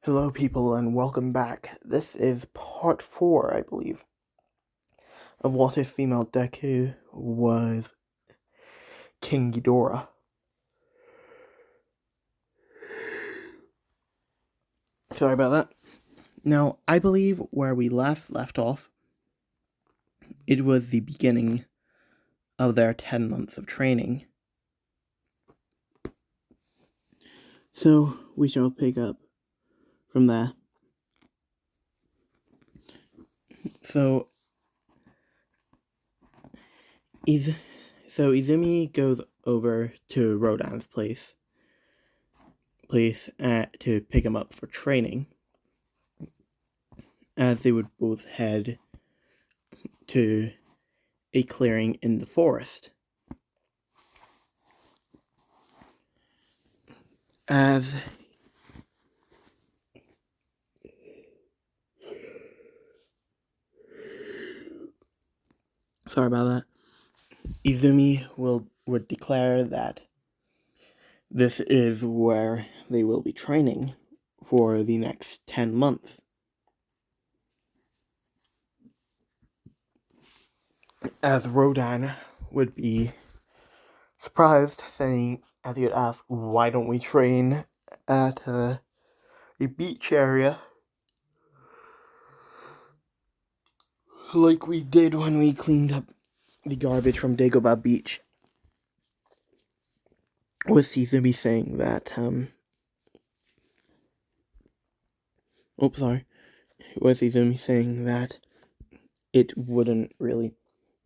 Hello, people, and welcome back. This is part 4, I believe, of what if female deku was King Ghidorah. Sorry about that. Now, I believe where we last left off, it was the beginning of their 10 months of training. So, we shall pick up from there. So Izumi goes over to Rodan's place to pick him up for training, as they would both head to a clearing in the forest. As sorry about that. Izumi would declare that this is where they will be training for the next 10 months. As Rodan would be surprised, saying, as he would ask, why don't we train at a beach area like we did when we cleaned up the garbage from Dagobah Beach? With Izumi saying that, with Izumi saying that it wouldn't really,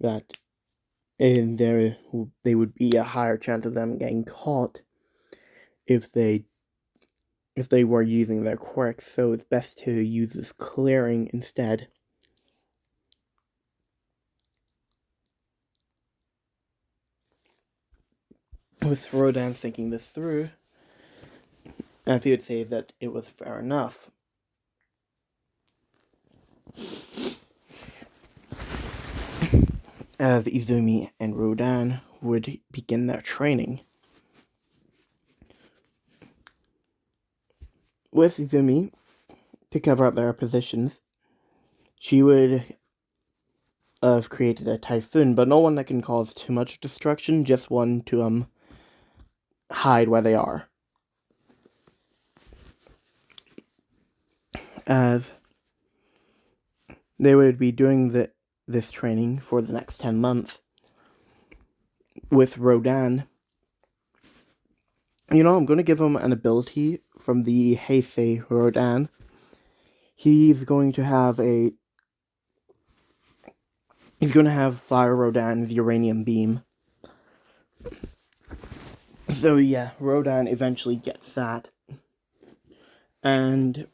that they would be a higher chance of them getting caught if they were using their quirks, so it's best to use this clearing instead. With Rodan thinking this through, and he would say that it was fair enough. As Izumi and Rodan would begin their training. With Izumi, to cover up their positions, she would have created a typhoon, but no one that can cause too much destruction, just one to hide where they are. As they would be doing this training for the next 10 months with Rodan. I'm going to give him an ability from the Heisei Rodan. He's going to have Fire Rodan's uranium beam. So yeah, Rodan eventually gets that. And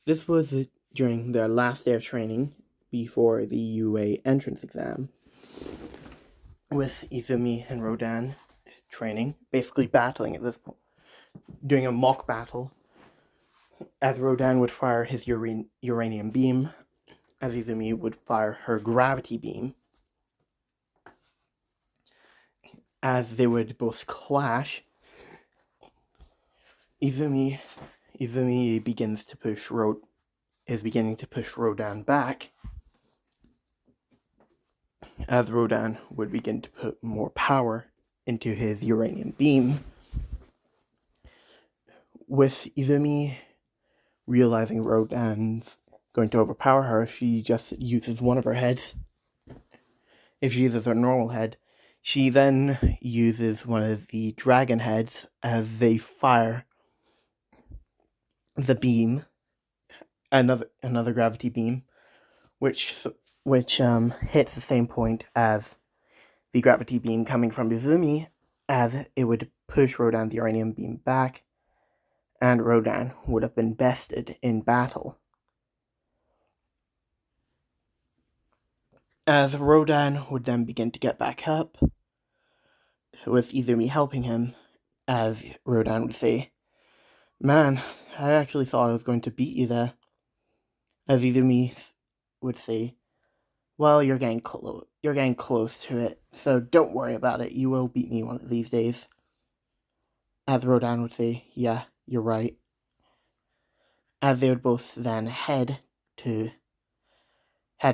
this was during their last day of training before the UA entrance exam. With Izumi and Rodan training, basically battling at this point, doing a mock battle, as Rodan would fire his uranium beam, as Izumi would fire her gravity beam. As they would both clash, Izumi is beginning to push Rodan back, as Rodan would begin to put more power into his uranium beam. With Izumi realizing Rodan's going to overpower her, she just uses one of her heads. If she uses her normal head, she then uses one of the dragon heads as they fire the beam, another gravity beam, which hits the same point as the gravity beam coming from Izumi, as it would push Rodan's uranium beam back, and Rodan would have been bested in battle. As Rodan would then begin to get back up, with Izumi helping him, as Rodan would say, "Man, I actually thought I was going to beat you there." As Izumi would say, "Well, you're getting close to it, so don't worry about it. You will beat me one of these days." As Rodan would say, "Yeah, you're right." as they would both then head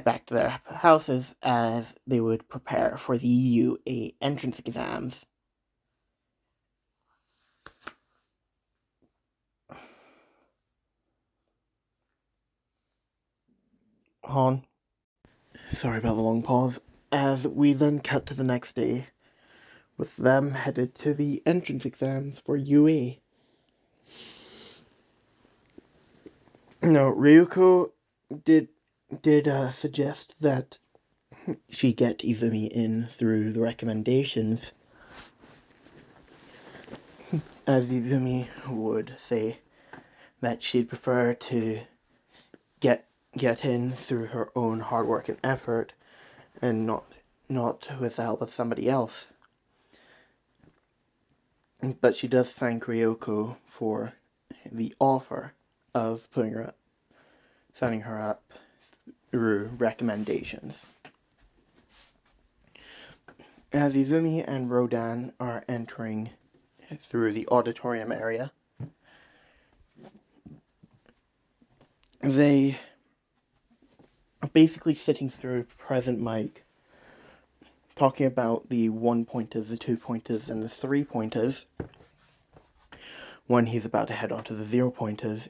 back to their houses as they would prepare for the UA entrance exams. On. Sorry about the long pause. As we then cut to the next day, with them headed to the entrance exams for UA. Now, Ryuko did suggest that she get Izumi in through the recommendations, as Izumi would say that she'd prefer to get in through her own hard work and effort, and not with the help of somebody else. But she does thank Ryoko for the offer of signing her up through recommendations. As Izumi and Rodan are entering through the auditorium area, they are basically sitting through President Mike, talking about the 1-pointers, the 2-pointers, and the 3-pointers, when he's about to head on to the 0-pointers.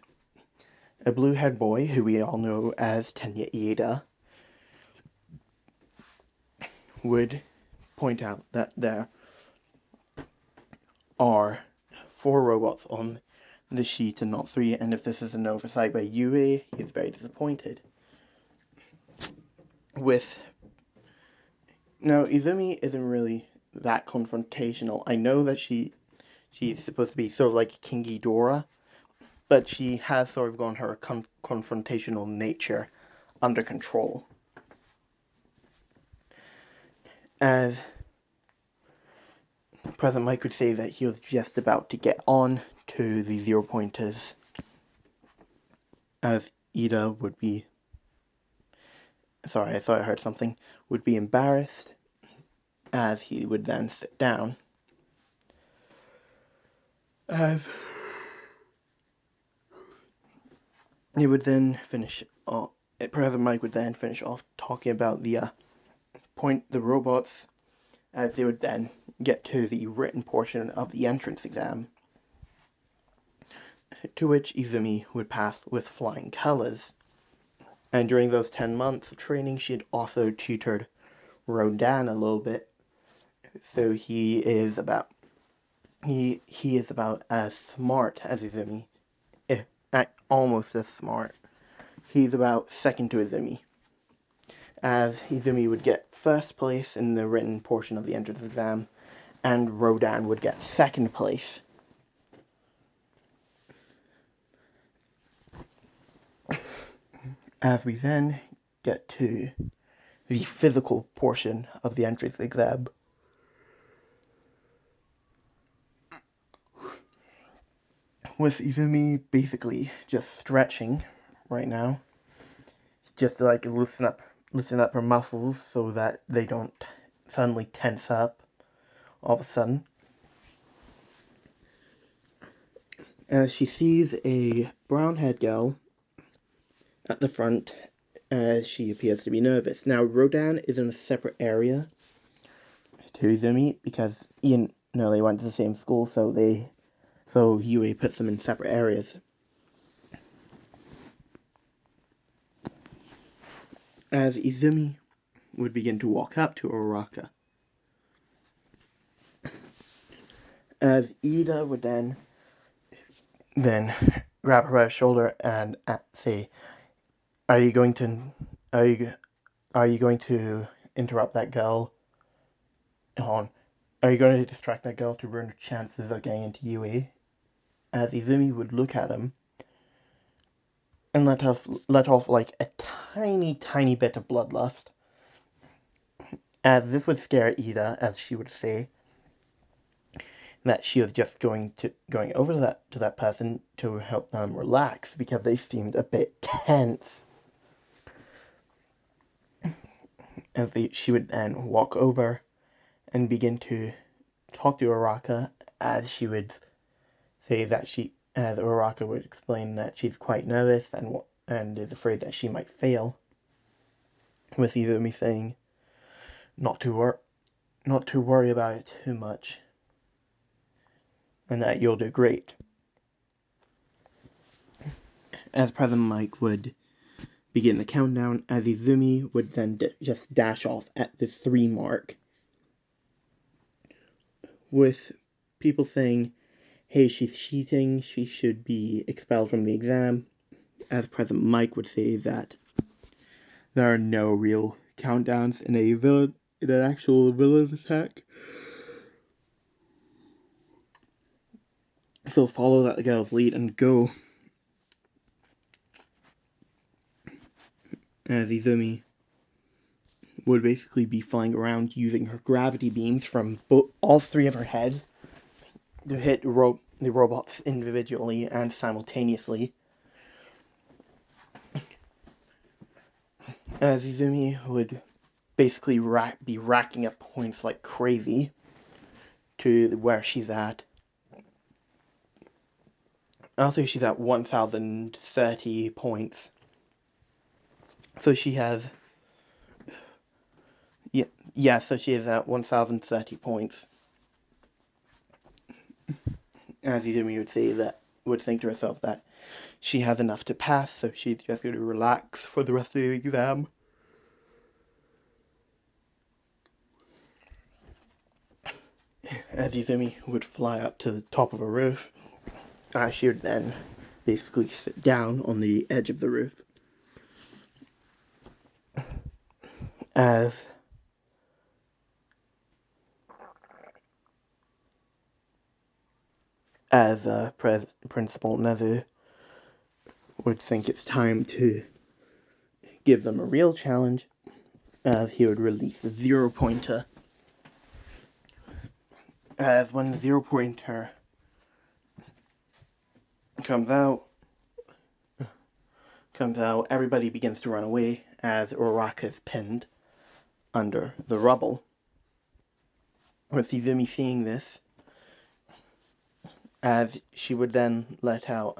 A blue-haired boy, who we all know as Tenya Iida, would point out that there are 4 robots on the sheet and not 3, and if this is an oversight by Yue, he is very disappointed. Now, Izumi isn't really that confrontational. I know that she's supposed to be sort of like King Ghidorah, but she has sort of gotten her confrontational nature under control. As President Mike would say that he was just about to get on to the 0-pointers, as Ida would be... Sorry, I thought I heard something. Would be embarrassed, as he would then sit down. As he would then finish off... President Mike would then finish off talking about the robots, as they would then get to the written portion of the entrance exam, to which Izumi would pass with flying colors. And during those 10 months of training, she had also tutored Rodan a little bit, so he is about as smart as Izumi, almost as smart. He's about second to Izumi, as Izumi would get first place in the written portion of the entrance exam, and Rodan would get second place. As we then get to the physical portion of the entrance exam, with Izumi basically just stretching right now, just to like loosen up her muscles so that they don't suddenly tense up all of a sudden. As she sees a brown-haired girl at the front, as she appears to be nervous. Now, Rodan is in a separate area to Izumi because they went to the same school, so Yue puts them in separate areas. As Izumi would begin to walk up to Uraraka, as Ida would then grab her by the shoulder and say, "Are you going to interrupt that girl? Are you going to distract that girl to ruin her chances of getting into UA?" As Izumi would look at him and let off like a tiny bit of bloodlust. As this would scare Ida, as she would say that she was just going over to that person to help them relax because they seemed a bit tense. As she would then walk over and begin to talk to Uraraka, as she would say that as Uraraka would explain that she's quite nervous and is afraid that she might fail, with Izumi saying not to worry about it too much, and that you'll do great. As President Mike would begin the countdown, as Izumi would then just dash off at the 3 mark, with people saying, hey, she's cheating, she should be expelled from the exam, as President Mike would say that there are no real countdowns in an actual villain attack. So follow that girl's lead and go. As Izumi would basically be flying around using her gravity beams from all 3 of her heads to hit the robots individually and simultaneously. As Izumi would basically be racking up points like crazy to where she's at. I'll say she's at 1,030 points. So she has... Yeah, so she is at 1,030 points. As Izumi would think to herself that she has enough to pass, so she's just going to relax for the rest of the exam. As Izumi would fly up to the top of a roof, she would then basically sit down on the edge of the roof. As Principal Nezu would think it's time to give them a real challenge, as he would release a 0-pointer. As when the 0-pointer comes out, everybody begins to run away as Uraraka is pinned under the rubble. With Izumi seeing this, as she would then let out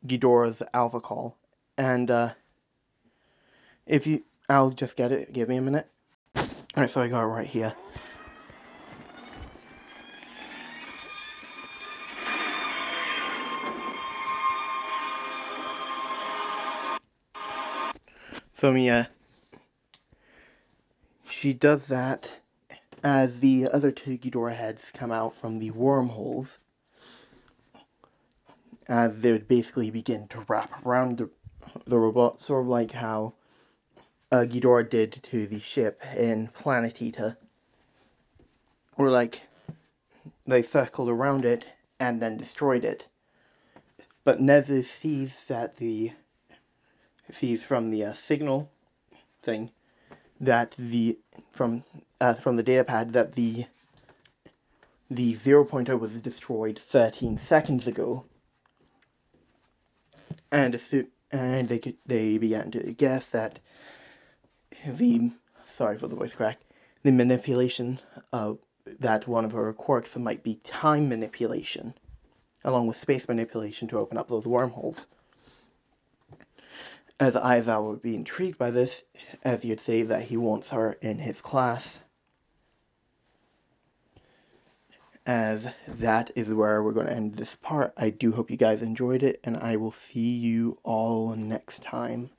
Ghidorah's alpha call. And I'll just get it, give me a minute. Alright, so I got it right here. So she does that as the other 2 Ghidorah heads come out from the wormholes, as they would basically begin to wrap around the robot, sort of like how Ghidorah did to the ship in Planet Eater, or like they circled around it and then destroyed it. But Nezu sees from the signal thing that from the data pad that the 0-pointer was destroyed 13 seconds ago, and they began to guess that sorry for the voice crack, the manipulation of that one of her quirks might be time manipulation, along with space manipulation to open up those wormholes. As Aizawa would be intrigued by this, as he'd say that he wants her in his class. As that is where we're going to end this part. I do hope you guys enjoyed it, and I will see you all next time.